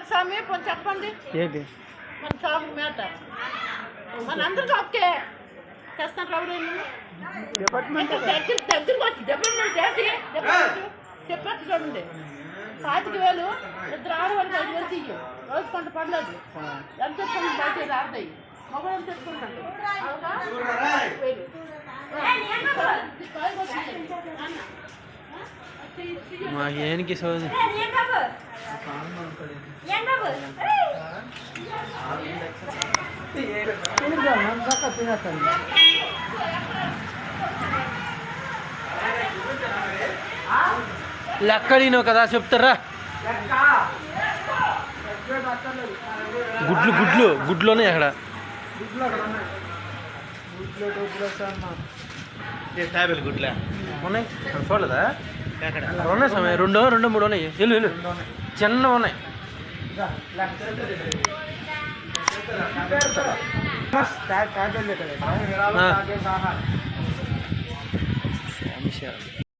స్వామి కొంచెం చెప్పండి ఏంటి మన సాగు మేత మన అందరికీ ఓకే చేస్తాను ఎవరైనా డిపార్ట్మెంట్ దగ్గరికి వచ్చి డిపార్ట్మెంట్ చేసి చెప్పచ్చు చూడండి 5,000 ఇద్దరు ఆడవాళ్ళకి 5,000 తీయు రోజు కొంత పడలేదు ఎంత తెచ్చుకోండి బయట రాదాయి మొబైల్ తెచ్చుకుంటాను మా ఏనికి సోది లెక్కడినో కదా చెప్తారా గుడ్లోనే అక్కడ గుడ్లే ఉన్నాయి చూడలేదా ఉన్నాయి సమయం రెండు మూడు ఉన్నాయి వెళ్ళు చిన్న ఉన్నాయి